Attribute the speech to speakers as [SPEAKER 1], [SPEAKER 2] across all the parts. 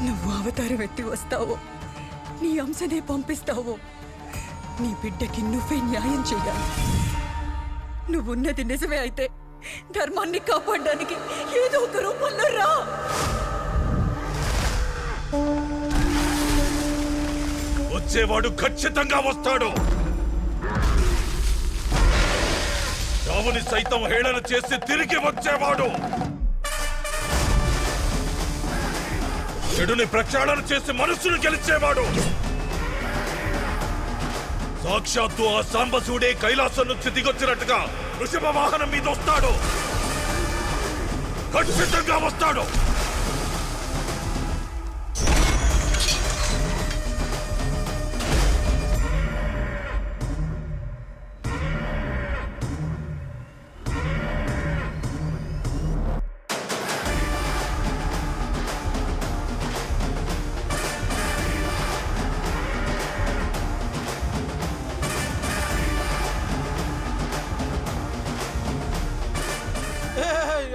[SPEAKER 1] నువ్వు అవతారం ఎత్తి వస్తావో, నీ అంశనే పంపిస్తావో, నీ బిడ్డకి నువ్వే న్యాయం చెయ్యాలి. నువ్వున్నది నిజమే అయితే ధర్మాన్ని కాపాడడానికి ఏదో ఒక రూపంలో రా.
[SPEAKER 2] వచ్చేవాడు ఖచ్చితంగా వస్తాడు. రావుని సైతం హేళన చేసి తిరిగి వచ్చేవాడు. చెడుని ప్రక్షాళన చేసి మనసును గెలిచేవాడు. సాక్షాత్తు ఆ సాంబశివుడే కైలాసం నుంచి దిగొచ్చినట్టుగా వృషభ వాహనం మీద వస్తాడు. ఖచ్చితంగా వస్తాడు.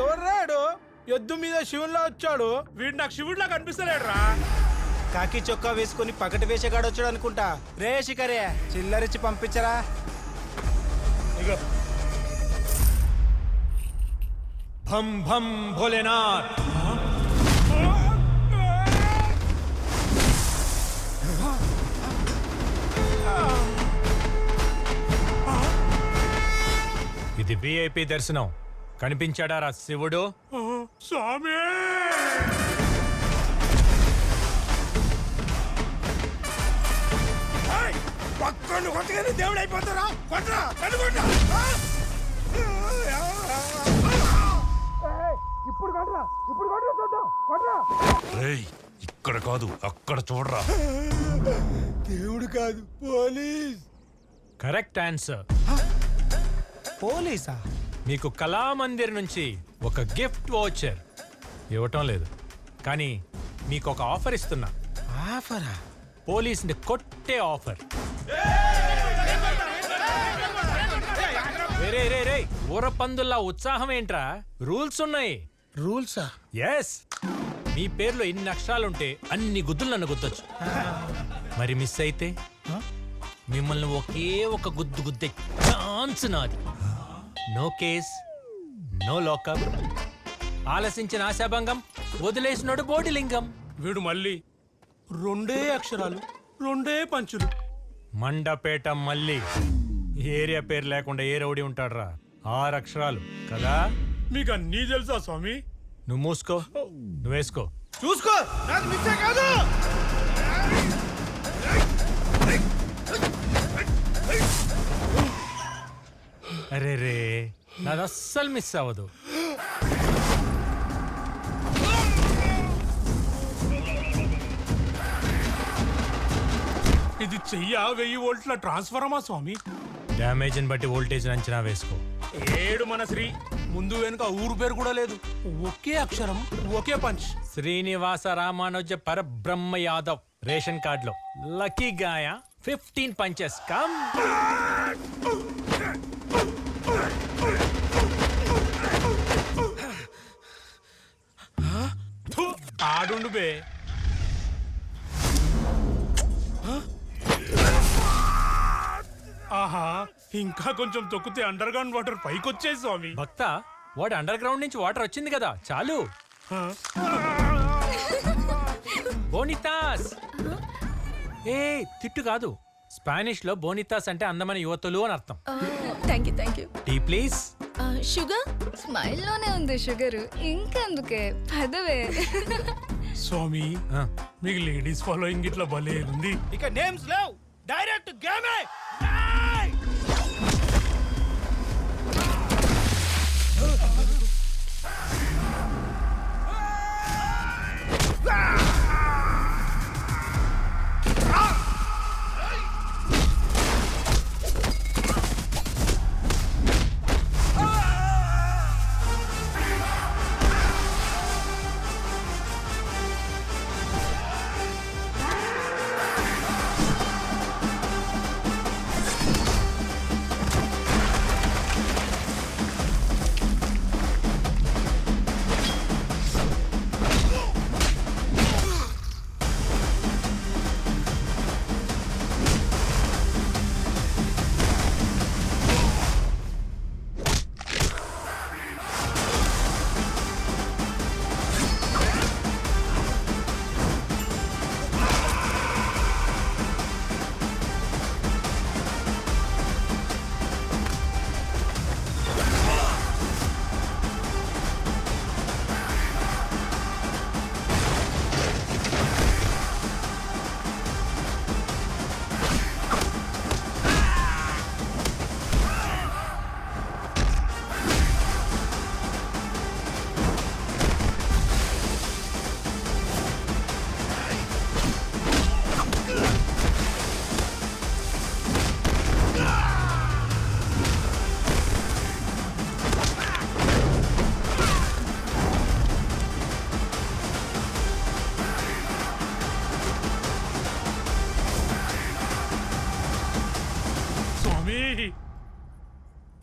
[SPEAKER 3] ఎవర్రాడు? ఎద్దు మీద శివునిలా వచ్చాడు.
[SPEAKER 4] వీడు నాకు శివుడిలా కనిపిస్తలేడు రా.
[SPEAKER 3] కాకి చొక్కా వేసుకుని పకటి వేషగాడు వచ్చాడు అనుకుంటా. రే శిఖరే, చిల్లరిచ్చి పంపించరా.
[SPEAKER 4] ఇగో
[SPEAKER 5] భం భం భోలేనాథ్. ఇది విఐపి దర్శనం. కనిపించాడా రా శివుడు?
[SPEAKER 4] స్వామి పక్కను కొట్టగానే దేవుడు అయిపోతారా? కొట్టరా, కనుకుంటా. ఇప్పుడు కొట్టరా, ఇప్పుడు కొట్టరా, చూద్దాం. కొట్టరా.
[SPEAKER 2] రేయ్, ఇక్కడ కాదు అక్కడ చూడరా.
[SPEAKER 3] దేవుడు కాదు, పోలీస్.
[SPEAKER 5] Correct answer.
[SPEAKER 3] పోలీసా?
[SPEAKER 5] మీకు కళామందిర్ నుంచి ఒక గిఫ్ట్ వోచర్ ఇవ్వటం లేదు, కానీ మీకు ఒక ఆఫర్ ఇస్తున్నా.
[SPEAKER 3] ఆఫరా?
[SPEAKER 5] పోలీసుని కొట్టే ఆఫర్. రే రే రే, ఊరపందుల్లా ఉత్సాహం ఏంట్రా? రూల్స్ ఉన్నాయి.
[SPEAKER 3] రూల్సా?
[SPEAKER 5] ఎస్. మీ పేర్లో ఇన్ని అక్షరాలుంటే అన్ని గుద్దులు నన్ను గుద్దొచ్చు. మరి మిస్ అయితే మిమ్మల్ని ఒకే ఒక గుద్దు గుద్దే ఛాన్స్ నాది. No case, no lockup. ఆలసించిన ఆశాభంగం, వదిలేసినోడు బోడిలింగం.
[SPEAKER 4] వీడు మళ్ళీ రెండే అక్షరాలు, రెండే పంచులు.
[SPEAKER 5] మండపేట మళ్ళీ. ఏరియా పేరు లేకుండా ఏ రౌడీ ఉంటాడ్రా? 6 అక్షరాలు కదా.
[SPEAKER 4] మీకు అన్నీ తెలుసా స్వామి?
[SPEAKER 5] నువ్వు మూసుకో, నువ్వు వేసుకో.
[SPEAKER 3] చూసుకో, నాకు మిస్సే కాదు.
[SPEAKER 5] అరే రే, నాది అస్సలు మిస్ అవ్వదు.
[SPEAKER 4] ఇది చెయ్య 1000 వోల్ట్ల ట్రాన్స్ఫార్మా స్వామి.
[SPEAKER 5] డ్యామేజ్ని బట్టి వోల్టేజ్ అంచనా వేసుకో.
[SPEAKER 4] ఏడు మన శ్రీ. ముందు వెనుక ఊరు పేరు కూడా లేదు. ఒకే అక్షరం, ఒకే పంచ్.
[SPEAKER 5] శ్రీనివాస రామానుజ పరబ్రహ్మ యాదవ్. రేషన్ కార్డులో లక్కీ గాయ 15 పంచెస్ కమ్.
[SPEAKER 4] ఆడుండు బే. ఆహా, ఇంకా కొంచెం తొక్కితే అండర్ గ్రౌండ్ వాటర్ పైకి వచ్చేది స్వామి.
[SPEAKER 5] భక్త, వాడు అండర్ గ్రౌండ్ నుంచి వాటర్ వచ్చింది కదా, చాలు. బోనితాస్. ఏ తిట్టు కాదు, స్పానిష్ లో బోనితాస్ అంటే అందమైన యువతులు అని అర్థం.
[SPEAKER 1] Thank you.
[SPEAKER 5] Tea please.
[SPEAKER 6] Sugar smile లోనే ఉంది షుగర్, ఇంకెందుకే పదవే.
[SPEAKER 4] స్వామి, మీకు లేడీస్ ఫాలోయింగ్ ఇట్లా భలే ఉంది.
[SPEAKER 3] ఇక నేమ్స్ లేవు, డైరెక్ట్ గేమే.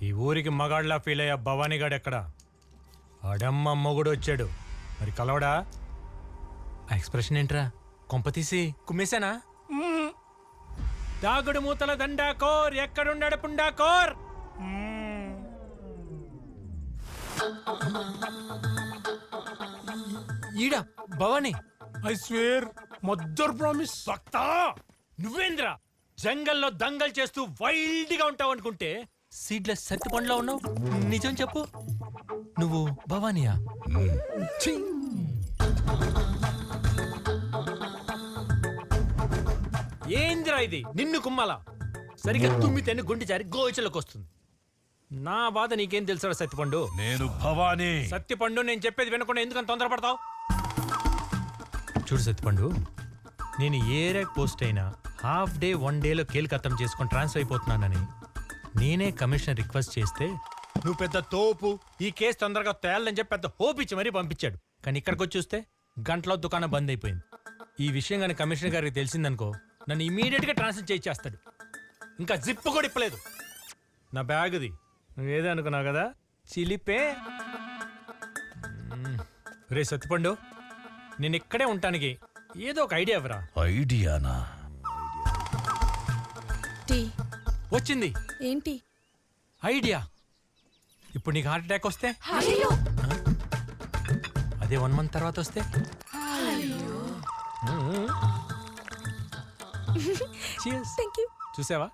[SPEAKER 5] ఈ ఊరికి మగాళ్ళ ఫీల్ అయ్యా భవానీగాడు ఎక్కడ? ఆడమ్మ మొగుడు వచ్చాడు, మరి కలవడా? ఆ ఎక్స్ప్రెషన్ ఏంట్రా? కొంపతీసి కుమ్మేశానా? దాగుడు మూతల దండాకోర్ ఎక్కడున్నాడు పుండాకోర్? ఈడ Bhavani.
[SPEAKER 4] I swear mother promise.
[SPEAKER 5] భక్తా నువ్వేంద్ర జంగల్లో దంగల్ చేస్తూ వైల్డ్ గా ఉంటావు అనుకుంటే సీడ్లెస్ సత్తి పండ్లో ఉన్నావు. నిజం చెప్పు, నువ్వు భవానీయా? ఛీ! ఏంద్రా ఇది? నిన్ను కుమ్మాలా? సరిగ్గా తుమ్మితేనే గుండె జారి గోచలోకి వస్తుంది. నా బాధ నీకేం తెలుసా సత్తిపండు?
[SPEAKER 2] నేను భవానీ.
[SPEAKER 5] సత్తిపండు, నేను చెప్పేది వినకుండా ఎందుకని తొందరపడతావు? చూడు సత్తిపండు, నేను ఏ ర్యాక్ పోస్ట్ అయినా హాఫ్ డే 1 డేలో కేల్కత్తం చేసుకొని ట్రాన్స్ఫర్ అయిపోతున్నానని నేనే కమిషనర్ రిక్వెస్ట్ చేస్తే నువ్వు పెద్ద తోపు, ఈ కేసు తొందరగా తేలని చెప్పి పెద్ద హోప్ ఇచ్చి మరీ పంపించాడు. కానీ ఇక్కడికి వచ్చి చూస్తే గంటలో దుకాణం బంద్ అయిపోయింది. ఈ విషయం కానీ కమిషనర్ గారికి తెలిసిందనుకో నన్ను ఇమీడియట్ గా ట్రాన్స్ఫర్ చేయించేస్తాడు. ఇంకా జిప్పు కూడా ఇప్పలేదు. నా బ్యాగ్ది నువ్వేదో అనుకున్నావు కదా, చిలిపే. రే సత్తిపండు, నేను ఇక్కడే ఉంటానికి ఏదో ఒక ఐడియా ఇవ్వరా?
[SPEAKER 2] ఐడియానా?
[SPEAKER 1] టీ
[SPEAKER 5] వచ్చింది
[SPEAKER 1] ఏంటి?
[SPEAKER 5] ఐడియా. ఇప్పుడు నీకు హార్ట్ అటాక్ వస్తే, అదే 1 మంత్ తర్వాత వస్తే, Cheers. చూసావా,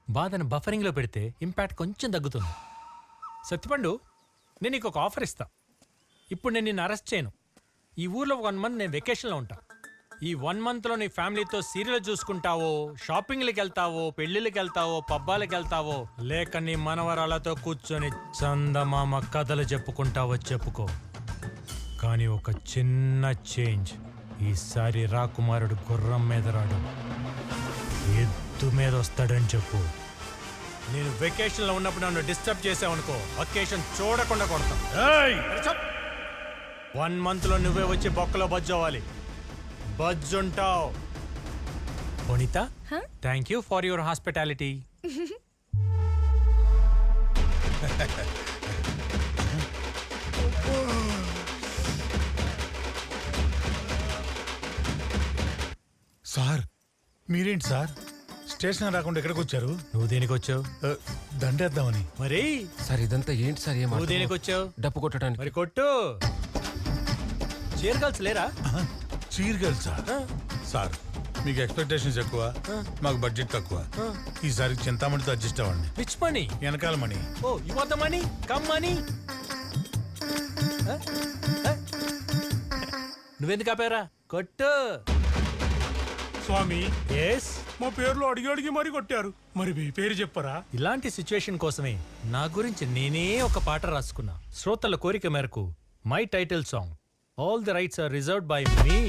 [SPEAKER 5] బాధను బఫరింగ్ లో పెడితే ఇంపాక్ట్ కొంచెం తగ్గుతుంది. సత్తిపండు, నేను నీకు ఒక ఆఫర్ ఇస్తా. ఇప్పుడు నేను నిన్ను అరెస్ట్ చేయను. ఈ ఊర్లో 1 మంత్ నేను వెకేషన్లో ఉంటా. ఈ 1 మంత్లో నీ ఫ్యామిలీతో సీరియల్ చూసుకుంటావో, షాపింగ్లకు వెళ్తావో, పెళ్లిళ్ళకి వెళ్తావో, పబ్బాలకు వెళ్తావో, లేక నీ మనవరాలతో కూర్చొని చందమామ కథలు చెప్పుకుంటావో చెప్పుకో. కానీ ఒక చిన్న చేంజ్. ఈసారి రాకుమారుడు గుర్రం మీద రాడు, ఎద్దు మీద వస్తాడని చెప్పు. నేను వెకేషన్లో ఉన్నప్పుడు నన్ను డిస్టర్బ్ చేసావనుకో, వెకేషన్ చూడకుండా కొడతాం. 1 మంత్లో నువ్వే వచ్చి బొక్కలో బజ్జోవాలి. బజ్జుంటావు. Vanitha, thank you for your hospitality.
[SPEAKER 7] Sir మీరేంటి సార్ స్టేషన్ రాకుండా ఎక్కడికి వచ్చారు?
[SPEAKER 5] నువ్వు దేనికి వచ్చావు?
[SPEAKER 7] దండేద్దామని.
[SPEAKER 5] మరి
[SPEAKER 8] సార్ ఇదంతా ఏంటి సార్? ఏం
[SPEAKER 5] నువ్వు దేనికి వచ్చావు?
[SPEAKER 8] డప్పు కొట్టడానికి.
[SPEAKER 5] మరి కొట్టు. చీరగల్స్ లేరా?
[SPEAKER 7] Cheer girl sir. సార్ మీకు ఎక్స్పెక్టేషన్స్ ఎక్కువ, మాకు బడ్జెట్ తక్కువ. ఈసారి చింతామణితో అడ్జస్ట్ అవ్వండి.
[SPEAKER 5] Which money?
[SPEAKER 7] వెనకాల money.
[SPEAKER 5] Oh you want the money? Come money. నువ్వెందుకు ఆపారా? కొట్టు.
[SPEAKER 4] స్వామి,
[SPEAKER 5] ఎస్,
[SPEAKER 4] మా పేర్లు అడిగి అడిగి మరీ కొట్టారు. మరి మీ పేరు చెప్పరా?
[SPEAKER 5] ఇలాంటి సిచ్యువేషన్ కోసమే నా గురించి నేనే ఒక పాట రాసుకున్నా. శ్రోతల కోరిక మేరకు my title song, all the rights are reserved by me.